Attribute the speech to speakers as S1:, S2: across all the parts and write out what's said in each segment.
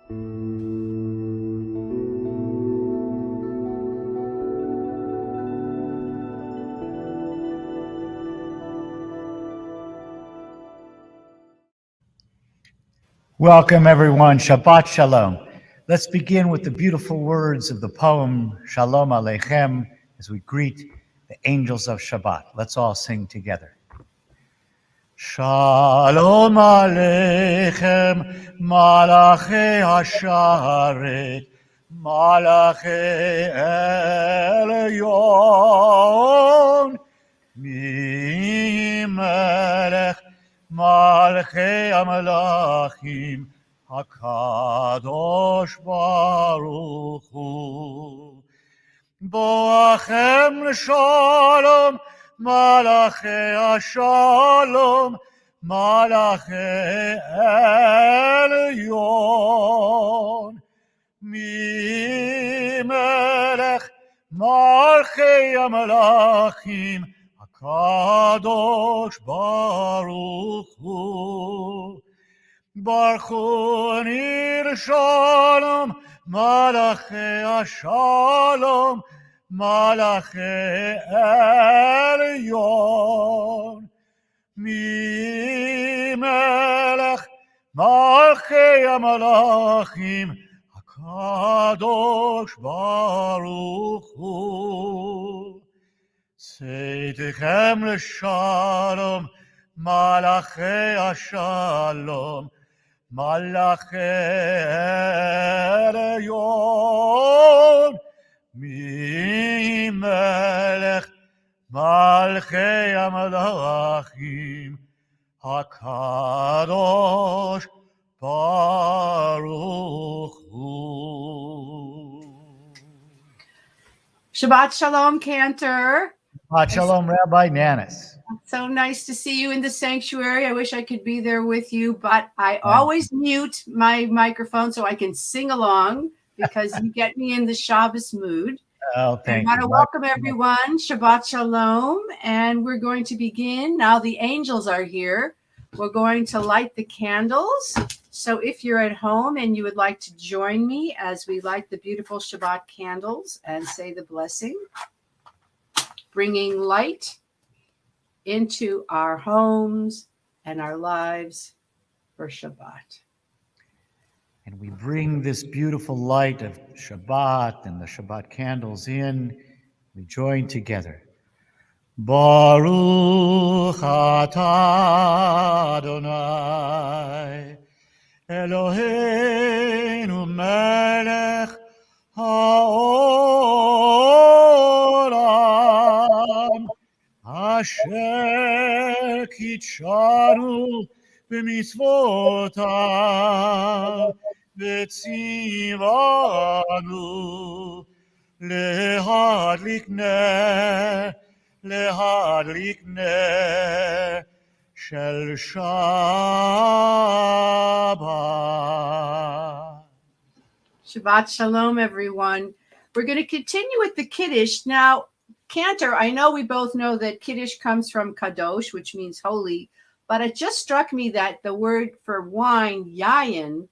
S1: Welcome, everyone. Shabbat Shalom. Let's begin with the beautiful words of the poem Shalom Aleichem as we greet the angels of Shabbat. Let's all sing together. Shalom Aleichem, Malachei Hasharet, Malachei Elyon, Mimelech Malchei HaMelachim, HaKadosh Baruch Hu. Boachem Shalom, Malachei HaShalom, Malachei Elyon. Mimelech Malchei HaMelachim, HaKadosh Baruch Hu. Baruch Hu Nir Shalom, Malachei HaShalom, Malachei Elyon. Mimelech Malchei HaMelachim, HaKadosh Baruch Hu. Tzedechem l'shalom, Malachei HaShalom, Malachei Elyon. Mimelech Malchei HaMelachim, HaKadosh Baruch Hu.
S2: Shabbat Shalom, Cantor.
S1: Shabbat Shalom, Rabbi Nanus.
S2: So nice to see you in the sanctuary. I wish I could be there with you, but I always mute my microphone so I can sing along because you get me in the Shabbos mood.
S1: Oh, thank you.
S2: I want to welcome everyone. Shabbat Shalom. And we're going to begin. Now the angels are here. We're going to light the candles. So if you're at home and you would like to join me as we light the beautiful Shabbat candles and say the blessing, bringing light into our homes and our lives for Shabbat.
S1: And we bring this beautiful light of Shabbat and the Shabbat candles in. We join together. Baruch atah Adonai, Eloheinu melech haolam, asher kitshanu b'mitzvotav, v'tzivanu lehadlik ner shel Shabbat.
S2: Shabbat Shalom, everyone. We're going to continue with the Kiddush. Now, Cantor, I know we both know that Kiddush comes from Kadosh, which means holy, but it just struck me that the word for wine, yayin,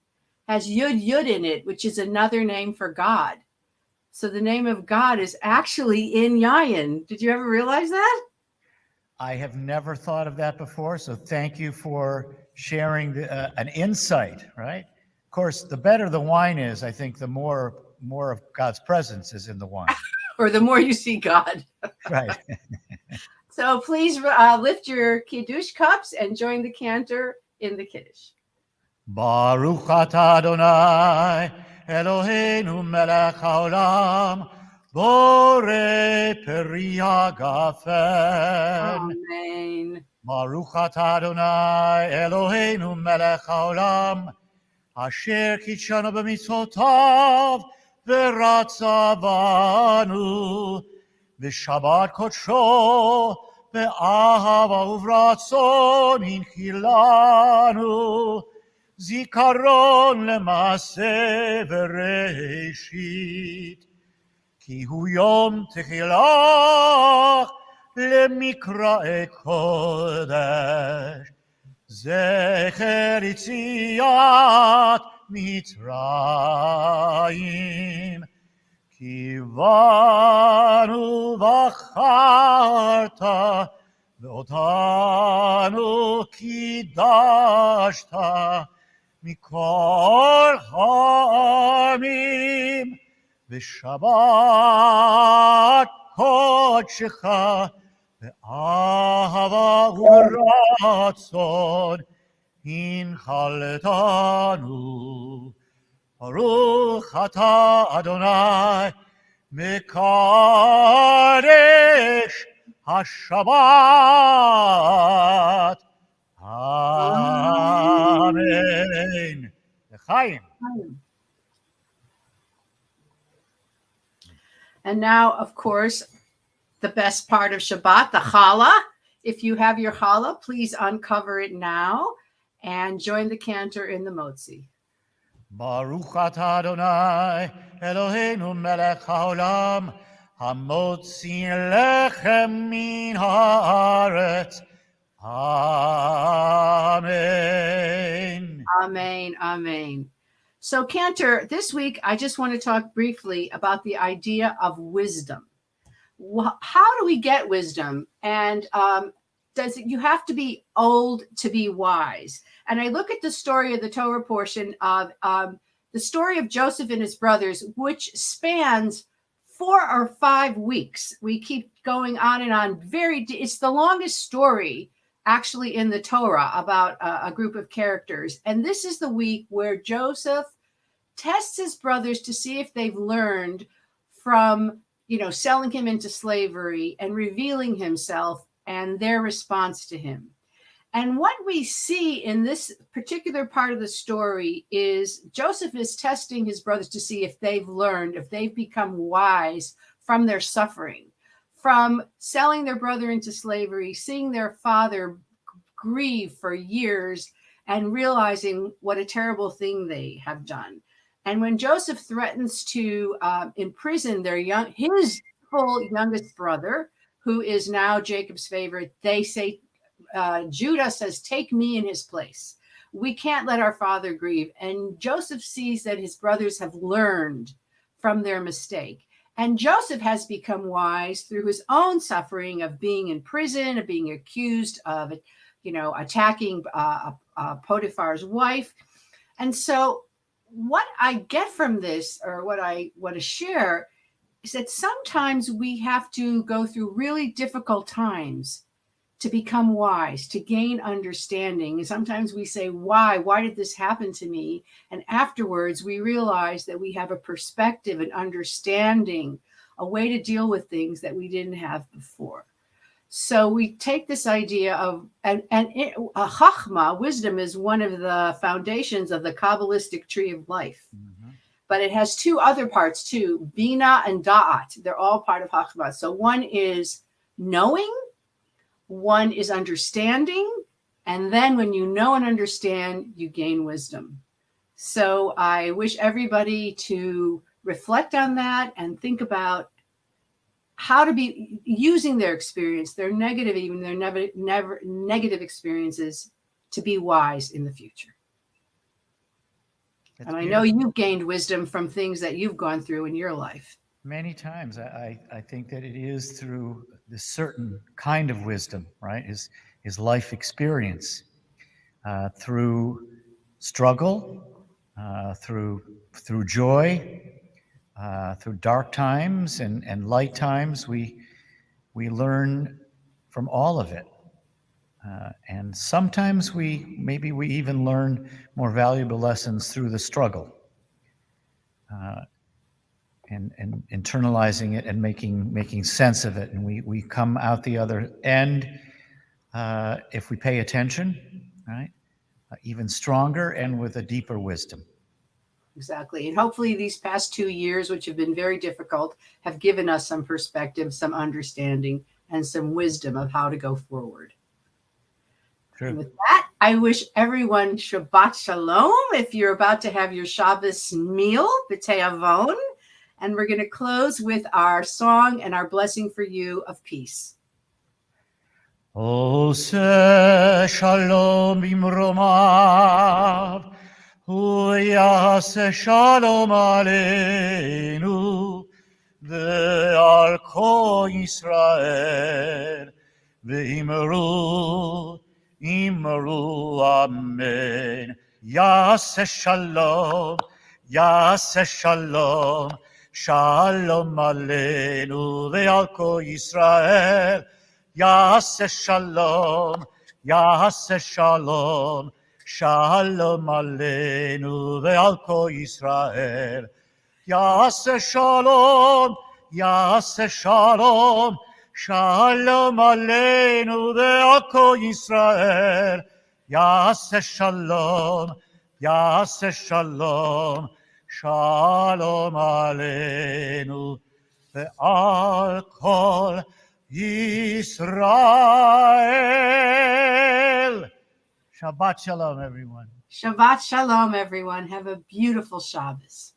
S2: has yud in it, which is another name for God. So the name of God is actually in yayin. Did you ever realize that?
S1: I have never thought of that before, so thank you for sharing an insight, right? Of course, the better the wine is, I think the more of God's presence is in the wine.
S2: Or the more you see God.
S1: Right.
S2: So please lift your Kiddush cups and join the Cantor in the Kiddush.
S1: Baruch atah Adonai, Eloheinu melech haolam, borei peri hagafen.
S2: Amen.
S1: Baruch atah Adonai, Eloheinu melech haolam, asher kitshanu b'mitzvotav, v'ratzavanu, v'shabbat kodsho, v'ahava uvratzon hinchilanu, zikaron lemase v'reishit, ki hu yom techilach lemikrae kodesh, zecher yitziat מצרים, כי בנו בחרת, ואותנו קידשת מכל העמים, בשבת קודשך, באהבה ורצון, הנחלתנו. ברוך אתה אדוני מקדש השבת. אמן. לחיים.
S2: And now, of course, the best part of Shabbat, the challah. If you have your challah, please uncover it now and join the cantor in the motzi.
S1: Baruch atah Adonai Eloheinu melech haolam, hamotzi lechem min haaretz. Amen.
S2: Amen. Amen. So, Cantor, this week, I just want to talk briefly about the idea of wisdom. How do we get wisdom? And you have to be old to be wise? And I look at the story of the Torah portion of the story of Joseph and his brothers, which spans 4 or 5 weeks. We keep going on and on. It's the longest story actually in the Torah about a group of characters. And this is the week where Joseph tests his brothers to see if they've learned from, selling him into slavery and revealing himself and their response to him. And what we see in this particular part of the story is Joseph is testing his brothers to see if they've learned, if they've become wise from their suffering, from selling their brother into slavery, seeing their father grieve for years and realizing what a terrible thing they have done. And when Joseph threatens to imprison his full youngest brother, who is now Jacob's favorite, they say, Judah says, take me in his place. We can't let our father grieve. And Joseph sees that his brothers have learned from their mistake. And Joseph has become wise through his own suffering of being in prison, of being accused of, attacking Potiphar's wife. And so what I get from this, or what I want to share, is that sometimes we have to go through really difficult times to become wise, to gain understanding. And sometimes we say, why did this happen to me? And afterwards we realize that we have a perspective, an understanding, a way to deal with things that we didn't have before. So we take this idea of, and chachma, wisdom, is one of the foundations of the Kabbalistic tree of life. Mm-hmm. But it has 2 other parts too, bina and da'at. They're all part of chachma. So one is knowing, one is understanding, and then when you know and understand, you gain wisdom. So I wish everybody to reflect on that and think about how to be using their experience, their negative, even their never negative experiences, to be wise in the future. That's and beautiful. I know you've gained wisdom from things that you've gone through in your life.
S1: Many times. I think that it is through the certain kind of wisdom, right? Is life experience, through struggle, through joy, through dark times and light times. We learn from all of it. And sometimes we even learn more valuable lessons through the struggle, and internalizing it and making sense of it. And we come out the other end, if we pay attention, right? Even stronger and with a deeper wisdom.
S2: Exactly. And hopefully these past 2 years, which have been very difficult, have given us some perspective, some understanding, and some wisdom of how to go forward. True. And with that, I wish everyone Shabbat Shalom. If you're about to have your Shabbos meal, B'tei Avon, and we're going to close with our song and our blessing for you of peace.
S1: Ose Shalom bimromav, hu yaseh shalom aleinu ve'al kol Yisrael ve'imru amen. Yaseh shalom, Yaseh shalom, shalom aleinu ve'al kol Yisrael. Yaseh shalom, Yaseh shalom, shalom aleinu ve'al kol Yisrael. Yaseh shalom, Yaseh shalom, shalom aleinu ve'al kol Yisrael. Yaseh shalom, Yaseh shalom, shalom aleinu ve'al kol Yisrael. Shabbat shalom, everyone.
S2: Shabbat shalom, everyone. Have a beautiful Shabbos.